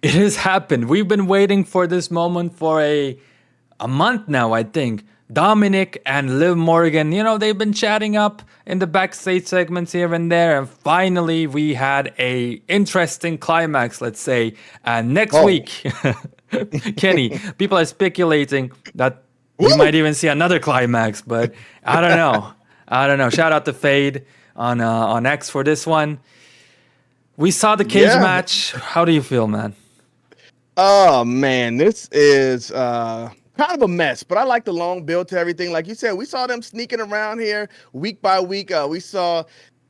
It has happened. We've been waiting for this moment for a month now, I think. Dominik and Liv Morgan, they've been chatting up in the backstage segments here and there, and finally we had a interesting climax, let's say. And next Oh, week, Kenny, people are speculating that we woo! might even see another climax, but I don't know. I don't know. Shout out to Fade on X for this one. We saw the cage Yeah. match. How do you feel, man? Oh man, this is kind of a mess, but I like the long build to everything. Like you said, we saw them sneaking around here week by week. We saw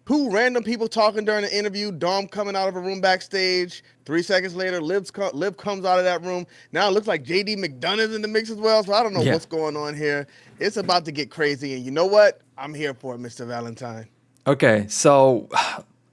two random people talking during the interview. Dom coming out of a room backstage. 3 seconds later, Liv comes out of that room. Now it looks like JD McDonough's in the mix as well. So I don't know Yeah. what's going on here. It's about to get crazy, and you know what? I'm here for it, Mr. Valentine. Okay, so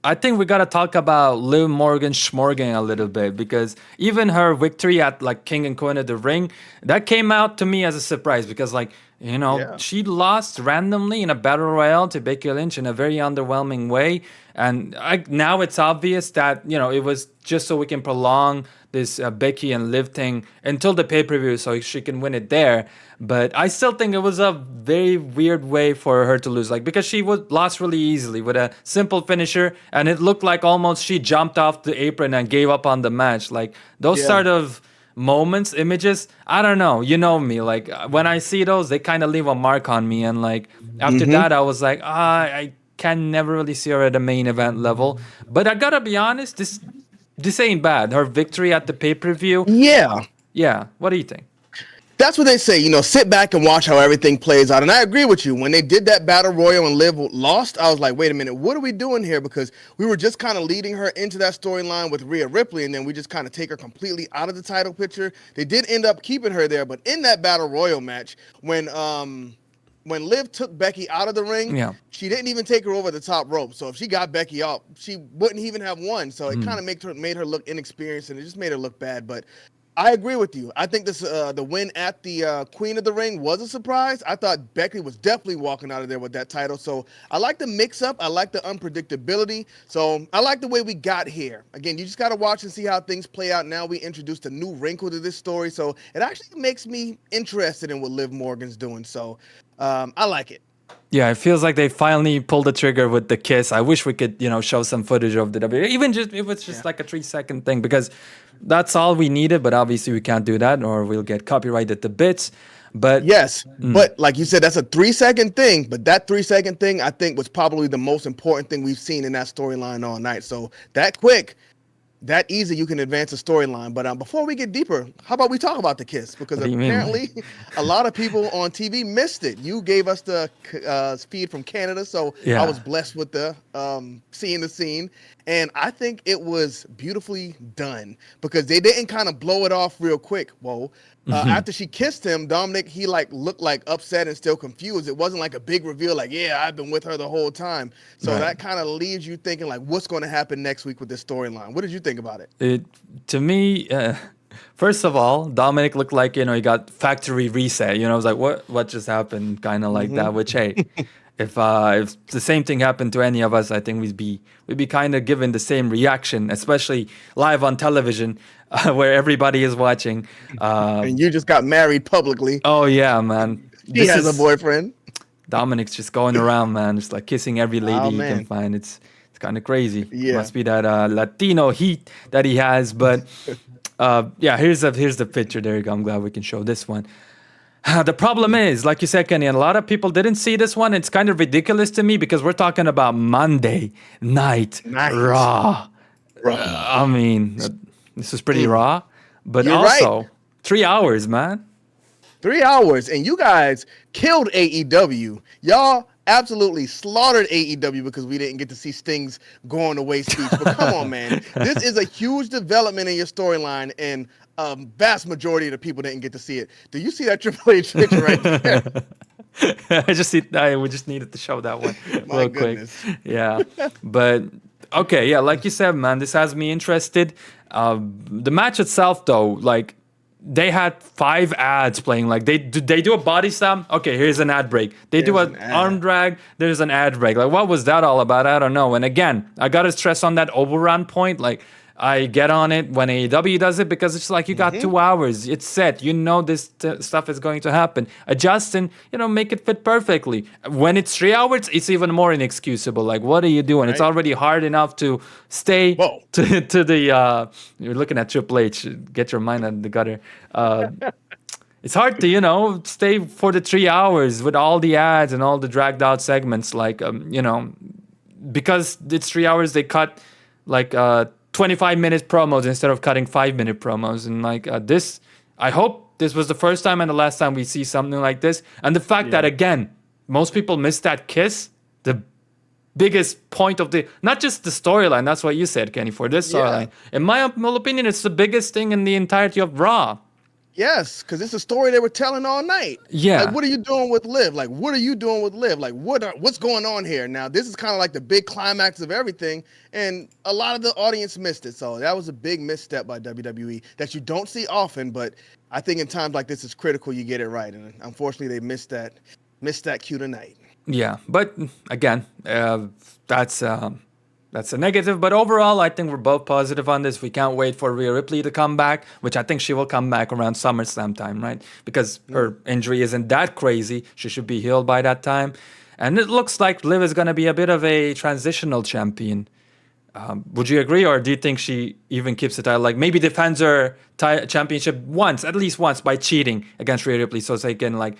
I think we gotta talk about Liv Morgan Schmorgan a little bit because even her victory at like King and Queen of the Ring, that came out to me as a surprise because Yeah. she lost randomly in a battle royale to Becky Lynch in a very underwhelming way, and now it's obvious that it was just so we can prolong this Becky and Liv thing until the pay per view so she can win it there. But I still think it was a very weird way for her to lose, like because she was lost really easily with a simple finisher, and it looked like almost she jumped off the apron and gave up on the match. Like those Yeah. sort of moments, images, I don't know. You know me, like when I see those, they kind of leave a mark on me. And like after Mm-hmm. that, I was like, I can never really see her at a main event level. But I gotta be honest, this ain't bad. Her victory at the pay per view, Yeah. yeah. What do you think? That's what they say, sit back and watch how everything plays out. And I agree with you. When they did that battle royal and Liv lost, I was like, wait a minute, what are we doing here? Because we were just kind of leading her into that storyline with Rhea Ripley, and then we just kind of take her completely out of the title picture. They did end up keeping her there, but in that battle royal match, when Liv took Becky out of the ring, Yeah. she didn't even take her over the top rope. So if she got Becky out, she wouldn't even have won. So it kind of made her look inexperienced, and it just made her look bad. But I agree with you. I think the win at the Queen of the Ring was a surprise. I thought Becky was definitely walking out of there with that title. So I like the mix up. I like the unpredictability. So I like the way we got here. Again, you just got to watch and see how things play out. Now we introduced a new wrinkle to this story. So it actually makes me interested in what Liv Morgan's doing. So I like it. Yeah, it feels like they finally pulled the trigger with the kiss. I wish we could, show some footage of the W. Even just if it's just Yeah. like a 3 second thing, because that's all we needed. But obviously, we can't do that, or we'll get copyrighted to bits. But Yes, but like you said, that's a 3 second thing. But that 3 second thing, I think, was probably the most important thing we've seen in that storyline all night. So that quick, that easy, you can advance a storyline. But before we get deeper, how about we talk about the kiss? Because what do you mean, man? apparently, a lot of people on TV missed it. You gave us the feed from Canada, so I Yeah. was blessed with the seeing the scene, and I think it was beautifully done because they didn't kind of blow it off real quick. Whoa. After she kissed him, Dominic, he like looked like upset and still confused. It wasn't like a big reveal, like, yeah, I've been with her the whole time. So Right. that kind of leaves you thinking, like, what's going to happen next week with this storyline? What did you think about it? It to me, first of all, Dominic looked like he got factory reset. I was like, what just happened? Kind of like that. Which hey, if the same thing happened to any of us, I think we'd be kind of given the same reaction, especially live on television, where everybody is watching. And you just got married publicly. Oh yeah, man. She This has a is boyfriend. Dominic's just going around, man, just like kissing every lady Oh, he can man. find. It's kind of crazy. Yeah. Must be that Latino heat that he has. But yeah, here's the picture. There you go. I'm glad we can show this one. The problem is, like you said, Kenny, and a lot of people didn't see this one. It's kind of ridiculous to me because we're talking about Monday Night Night. Raw. Bro. I mean, this is pretty raw, but You're also right. 3 hours, man. 3 hours, and you guys killed AEW. Y'all absolutely slaughtered AEW because we didn't get to see Sting's going away speech. But come on, man. This is a huge development in your storyline, and vast majority of the people didn't get to see it. Do you see that Triple H picture right there? We just needed to show that one My real quick. goodness. Yeah, but okay, yeah, like you said, man, this has me interested. The match itself, though, like they had 5 ads playing. Like they do a body slam. Okay, here's an ad break. They do There's an an ad. arm drag. There's an ad break. Like what was that all about? I don't know. And again, I gotta stress on that Oberon point. Like I get on it when AEW does it because it's like you got 2 hours. It's set. You know this stuff is going to happen. Adjust and make it fit perfectly. When it's 3 hours, it's even more inexcusable. Like, what are you doing? It's Right. already hard enough to stay Whoa. to the. You're looking at Triple H. Get your mind out of the gutter. It's hard to stay for the 3 hours with all the ads and all the dragged out segments. Like because it's 3 hours, they cut like 25 minute promos instead of cutting 5 minute promos. And like this, I hope this was the first time and the last time we see something like this. And the fact that, again, most people missed that kiss, the biggest point of not just the storyline, that's what you said, Kenny, for this storyline. In my humble opinion, it's the biggest thing in the entirety of Raw. Yes, because it's a story they were telling all night. Yeah. Like, what are you doing with Liv? Like, what are you doing with Liv? Like, what's going on here? Now, this is kind of like the big climax of everything, and a lot of the audience missed it. So that was a big misstep by WWE that you don't see often, but I think in times like this, it's critical you get it right. And unfortunately, they missed that cue tonight. Yeah, but again, that's a negative. But overall, I think we're both positive on this. We can't wait for Rhea Ripley to come back, which I think she will come back around SummerSlam time, right? Because her injury isn't that crazy. She should be healed by that time. And it looks like Liv is going to be a bit of a transitional champion. Would you agree, or do you think she even keeps the title? Like maybe defends her championship at least once, by cheating against Rhea Ripley, so they can like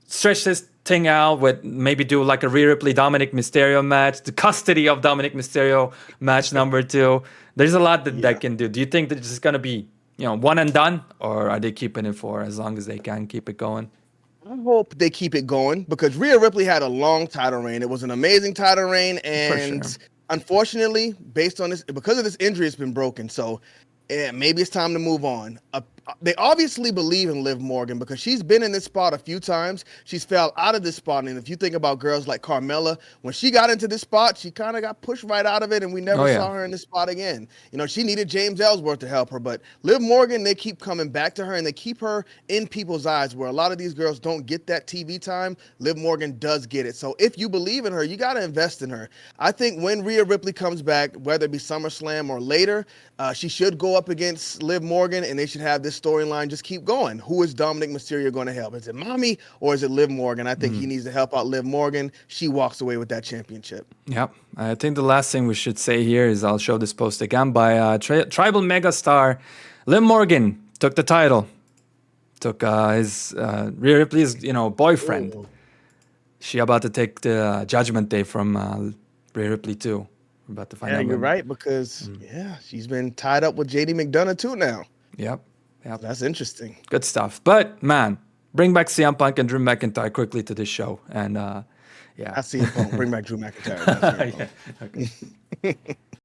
stretch this thing out with maybe do like a Rhea Ripley Dominik Mysterio match, the custody of Dominik Mysterio match number 2. There's a lot that can do. Do you think that it's going to be one and done, or are they keeping it for as long as they can keep it going? I hope they keep it going because Rhea Ripley had a long title reign. It was an amazing title reign, and unfortunately, based on this, because of this injury, it's been broken. So maybe it's time to move on. They obviously believe in Liv Morgan because she's been in this spot a few times. She's fell out of this spot. And if you think about girls like Carmella, when she got into this spot, she kind of got pushed right out of it, and we never saw her in this spot again. She needed James Ellsworth to help her. But Liv Morgan, they keep coming back to her, and they keep her in people's eyes where a lot of these girls don't get that TV time. Liv Morgan does get it. So if you believe in her, you got to invest in her. I think when Rhea Ripley comes back, whether it be SummerSlam or later, she should go up against Liv Morgan, and they should have this storyline just keep going. Who is Dominik Mysterio going to help? Is it Mommy or is it Liv Morgan? I think he needs to help out Liv Morgan. She walks away with that championship. Yep. I think the last thing we should say here is I'll show this post again by tribal megastar Liv Morgan took the title. Took his Rhea Ripley's boyfriend. Ooh. She about to take the Judgment Day from Rhea Ripley too. We're about to find out. Yeah, you're right because she's been tied up with JD McDonough too now. Yep. That's interesting. Good stuff. But man, bring back CM Punk and Drew McIntyre quickly to this show. And I see CM Punk. Bring back Drew McIntyre. Yeah. Okay.